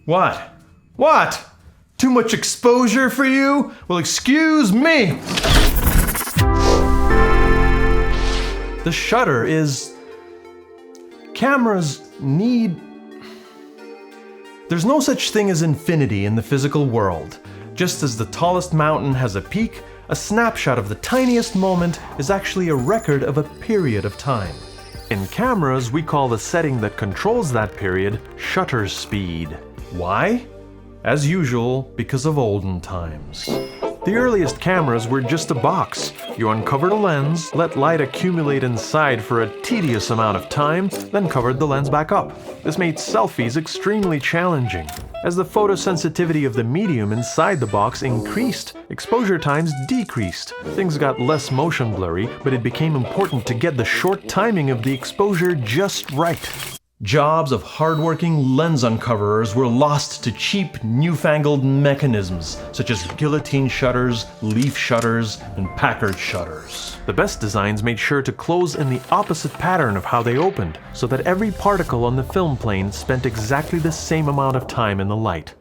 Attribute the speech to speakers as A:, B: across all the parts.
A: What? What? Too much exposure for you? Well, excuse me! The shutter is... Cameras need... There's no such thing as infinity in the physical world. Just as the tallest mountain has a peak, a snapshot of the tiniest moment is actually a record of a period of time. In cameras, we call the setting that controls that period shutter speed. Why? As usual, because of olden times. The earliest cameras were just a box. You uncovered a lens, let light accumulate inside for a tedious amount of time, then covered the lens back up. This made selfies extremely challenging. As the photosensitivity of the medium inside the box increased, exposure times decreased. Things got less motion blurry, but it became important to get the short timing of the exposure just right. Jobs of hardworking lens uncoverers were lost to cheap, newfangled mechanisms, such as guillotine shutters, leaf shutters, and Packard shutters. The best designs made sure to close in the opposite pattern of how they opened, so that every particle on the film plane spent exactly the same amount of time in the light.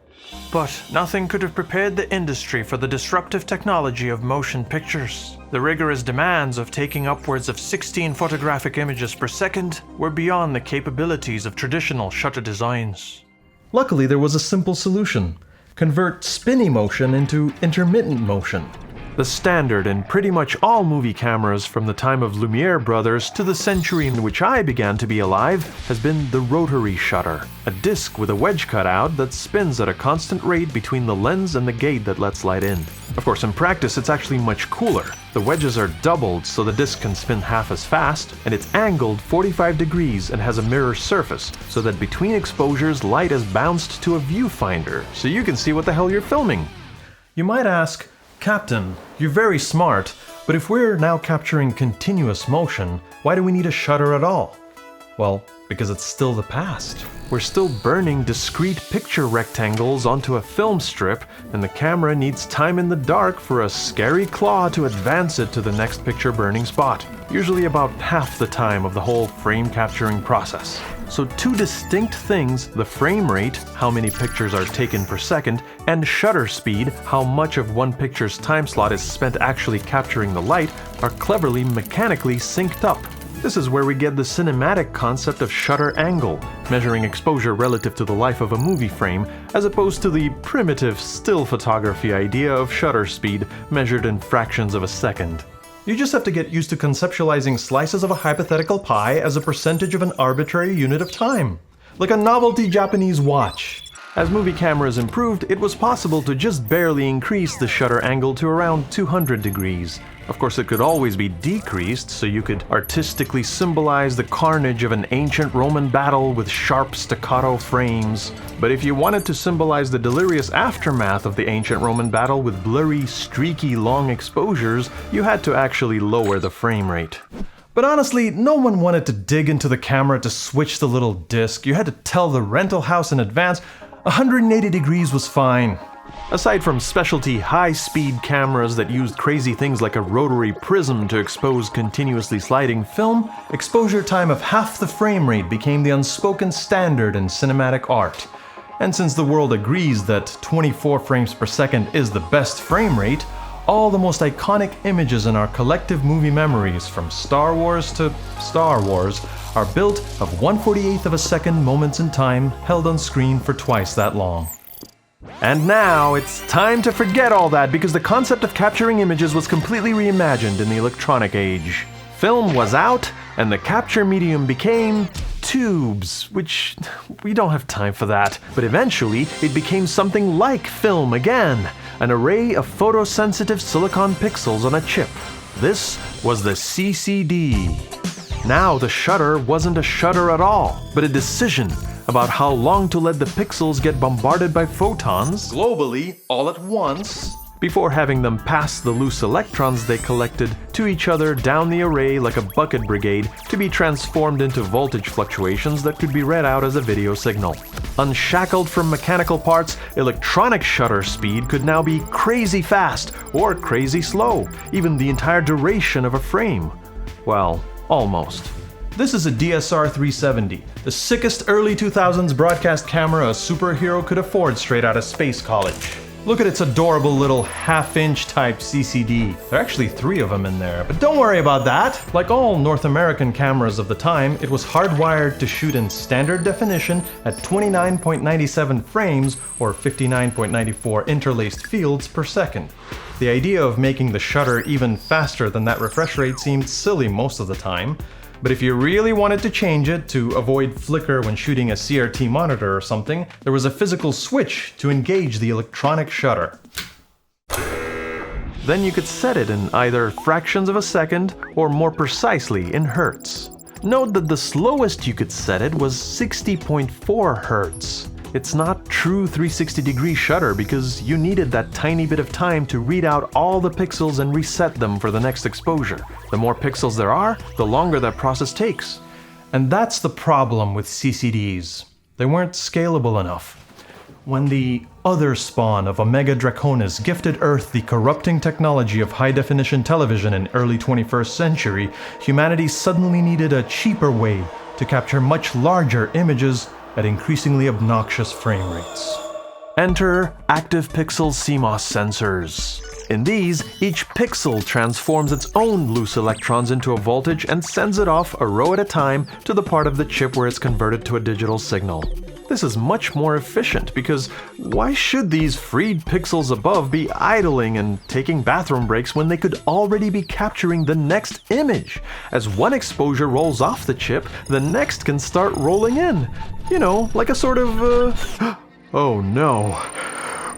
A: But nothing could have prepared the industry for the disruptive technology of motion pictures. The rigorous demands of taking upwards of 16 photographic images per second were beyond the capabilities of traditional shutter designs. Luckily, there was a simple solution. Convert spinny motion into intermittent motion. The standard in pretty much all movie cameras from the time of Lumiere brothers to the century in which I began to be alive has been the rotary shutter, a disc with a wedge cut out that spins at a constant rate between the lens and the gate that lets light in. Of course, in practice it's actually much cooler. The wedges are doubled so the disc can spin half as fast, and it's angled 45 degrees and has a mirror surface so that between exposures light is bounced to a viewfinder so you can see what the hell you're filming. You might ask, Captain, you're very smart, but if we're now capturing continuous motion, why do we need a shutter at all? Well, because it's still the past. We're still burning discrete picture rectangles onto a film strip, and the camera needs time in the dark for a scary claw to advance it to the next picture burning spot, usually about half the time of the whole frame capturing process. So two distinct things, the frame rate, how many pictures are taken per second, and shutter speed, how much of one picture's time slot is spent actually capturing the light, are cleverly mechanically synced up. This is where we get the cinematic concept of shutter angle, measuring exposure relative to the life of a movie frame, as opposed to the primitive still photography idea of shutter speed measured in fractions of a second. You just have to get used to conceptualizing slices of a hypothetical pie as a percentage of an arbitrary unit of time, like a novelty Japanese watch. As movie cameras improved, it was possible to just barely increase the shutter angle to around 200 degrees. Of course, it could always be decreased, so you could artistically symbolize the carnage of an ancient Roman battle with sharp staccato frames. But if you wanted to symbolize the delirious aftermath of the ancient Roman battle with blurry, streaky, long exposures, you had to actually lower the frame rate. But honestly, no one wanted to dig into the camera to switch the little disc. You had to tell the rental house in advance. 180 degrees was fine. Aside from specialty high-speed cameras that used crazy things like a rotary prism to expose continuously sliding film, exposure time of half the frame rate became the unspoken standard in cinematic art. And since the world agrees that 24 frames per second is the best frame rate, all the most iconic images in our collective movie memories, from Star Wars to Star Wars, are built of 1/48th of a second moments in time held on screen for twice that long. And now it's time to forget all that, because the concept of capturing images was completely reimagined in the electronic age. Film was out, and the capture medium became tubes, which we don't have time for that. But eventually, it became something like film again, an array of photosensitive silicon pixels on a chip. This was the CCD. Now the shutter wasn't a shutter at all, but a decision about how long to let the pixels get bombarded by photons, globally, all at once, before having them pass the loose electrons they collected to each other down the array like a bucket brigade to be transformed into voltage fluctuations that could be read out as a video signal. Unshackled from mechanical parts, electronic shutter speed could now be crazy fast or crazy slow, even the entire duration of a frame. Well, almost. This is a DSR 370, the sickest early 2000s broadcast camera a superhero could afford straight out of space college. Look at its adorable little half-inch type CCD. There are actually 3 of them in there, but don't worry about that. Like all North American cameras of the time, it was hardwired to shoot in standard definition at 29.97 frames or 59.94 interlaced fields per second. The idea of making the shutter even faster than that refresh rate seemed silly most of the time, but if you really wanted to change it to avoid flicker when shooting a CRT monitor or something, there was a physical switch to engage the electronic shutter. Then you could set it in either fractions of a second or more precisely in hertz. Note that the slowest you could set it was 60.4 hertz. It's not true 360-degree shutter because you needed that tiny bit of time to read out all the pixels and reset them for the next exposure. The more pixels there are, the longer that process takes. And that's the problem with CCDs. They weren't scalable enough. When the other spawn of Omega Draconis gifted Earth the corrupting technology of high-definition television in early 21st century, humanity suddenly needed a cheaper way to capture much larger images at increasingly obnoxious frame rates. Enter active pixel CMOS sensors. In these, each pixel transforms its own loose electrons into a voltage and sends it off a row at a time to the part of the chip where it's converted to a digital signal. This is much more efficient because why should these freed pixels above be idling and taking bathroom breaks when they could already be capturing the next image? As one exposure rolls off the chip, the next can start rolling in. You know, like a sort of, oh no.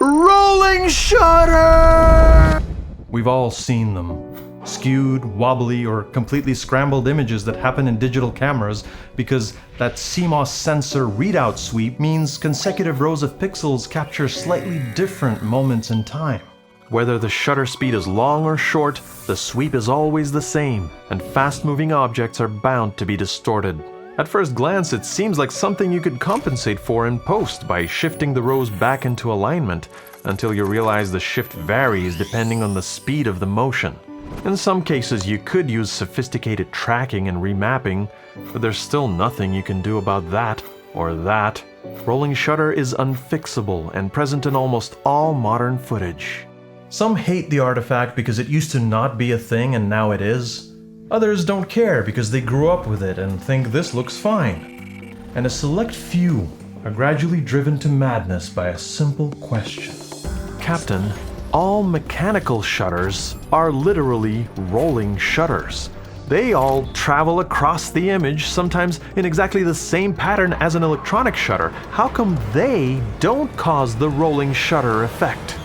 A: Rolling shutter! We've all seen them. Skewed, wobbly, or completely scrambled images that happen in digital cameras because that CMOS sensor readout sweep means consecutive rows of pixels capture slightly different moments in time. Whether the shutter speed is long or short, the sweep is always the same, and fast-moving objects are bound to be distorted. At first glance, it seems like something you could compensate for in post by shifting the rows back into alignment, until you realize the shift varies depending on the speed of the motion. In some cases, you could use sophisticated tracking and remapping, but there's still nothing you can do about that or that. Rolling shutter is unfixable and present in almost all modern footage. Some hate the artifact because it used to not be a thing and now it is. Others don't care because they grew up with it and think this looks fine. And a select few are gradually driven to madness by a simple question. Captain, all mechanical shutters are literally rolling shutters. They all travel across the image, sometimes in exactly the same pattern as an electronic shutter. How come they don't cause the rolling shutter effect?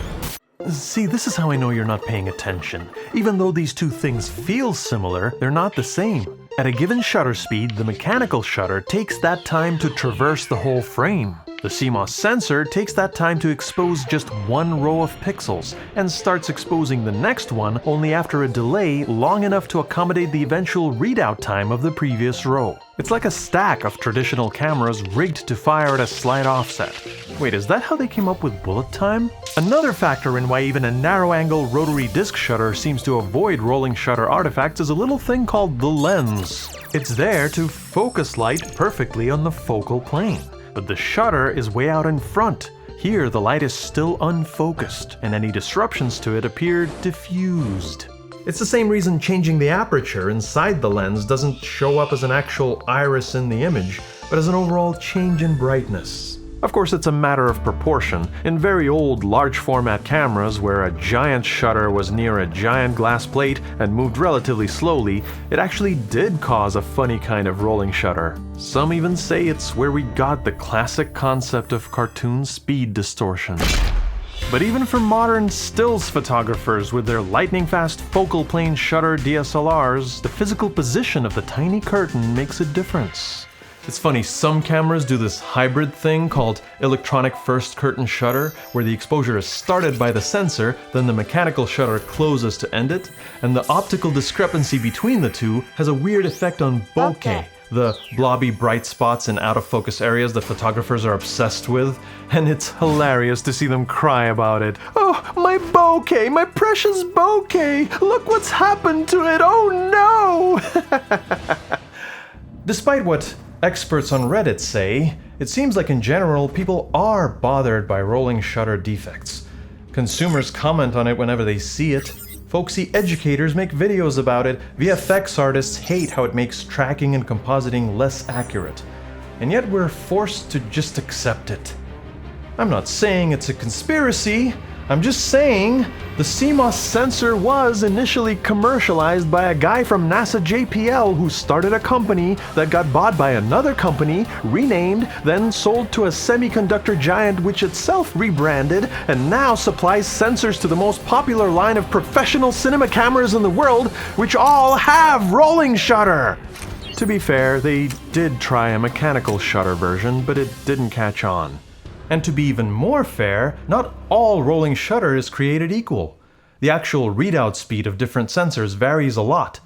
A: See, this is how I know you're not paying attention. Even though these two things feel similar, they're not the same. At a given shutter speed, the mechanical shutter takes that time to traverse the whole frame. The CMOS sensor takes that time to expose just one row of pixels, and starts exposing the next one only after a delay long enough to accommodate the eventual readout time of the previous row. It's like a stack of traditional cameras rigged to fire at a slight offset. Wait, is that how they came up with bullet time? Another factor in why even a narrow-angle rotary disc shutter seems to avoid rolling shutter artifacts is a little thing called the lens. It's there to focus light perfectly on the focal plane. But the shutter is way out in front. Here, the light is still unfocused, and any disruptions to it appear diffused. It's the same reason changing the aperture inside the lens doesn't show up as an actual iris in the image, but as an overall change in brightness. Of course, it's a matter of proportion. In very old, large-format cameras where a giant shutter was near a giant glass plate and moved relatively slowly, it actually did cause a funny kind of rolling shutter. Some even say it's where we got the classic concept of cartoon speed distortion. But even for modern stills photographers with their lightning-fast focal plane shutter DSLRs, the physical position of the tiny curtain makes a difference. It's funny, some cameras do this hybrid thing called electronic first curtain shutter, where the exposure is started by the sensor, then the mechanical shutter closes to end it, and the optical discrepancy between the two has a weird effect on bokeh, the blobby bright spots in out-of-focus areas that photographers are obsessed with, and it's hilarious to see them cry about it. Oh, my bokeh, my precious bokeh! Look what's happened to it, oh no! Despite what experts on Reddit say, it seems like in general people are bothered by rolling shutter defects. Consumers comment on it whenever they see it. Folksy educators make videos about it. VFX artists hate how it makes tracking and compositing less accurate. And yet we're forced to just accept it. I'm not saying it's a conspiracy. I'm just saying the CMOS sensor was initially commercialized by a guy from NASA JPL who started a company that got bought by another company, renamed, then sold to a semiconductor giant which itself rebranded, and now supplies sensors to the most popular line of professional cinema cameras in the world, which all have rolling shutter. To be fair, they did try a mechanical shutter version, but it didn't catch on. And to be even more fair, not all rolling shutter is created equal. The actual readout speed of different sensors varies a lot.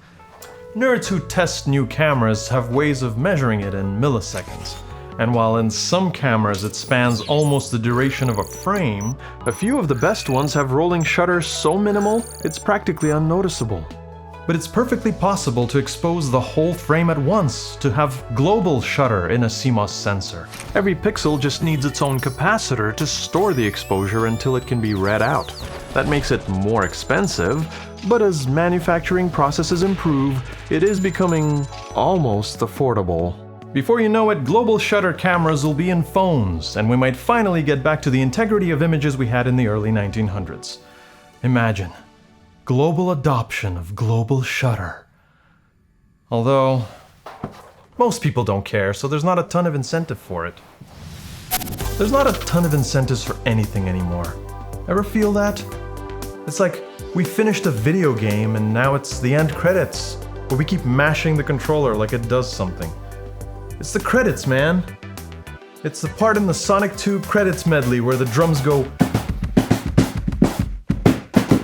A: Nerds who test new cameras have ways of measuring it in milliseconds. And while in some cameras it spans almost the duration of a frame, a few of the best ones have rolling shutter so minimal it's practically unnoticeable. But it's perfectly possible to expose the whole frame at once, to have global shutter in a CMOS sensor. Every pixel just needs its own capacitor to store the exposure until it can be read out. That makes it more expensive, but as manufacturing processes improve, it is becoming almost affordable. Before you know it, global shutter cameras will be in phones, and we might finally get back to the integrity of images we had in the early 1900s. Imagine. Global adoption of global shutter. Although, most people don't care, so there's not a ton of incentive for it. There's not a ton of incentives for anything anymore. Ever feel that? It's like we finished a video game and now it's the end credits, where we keep mashing the controller like it does something. It's the credits, man. It's the part in the Sonic 2 credits medley where the drums go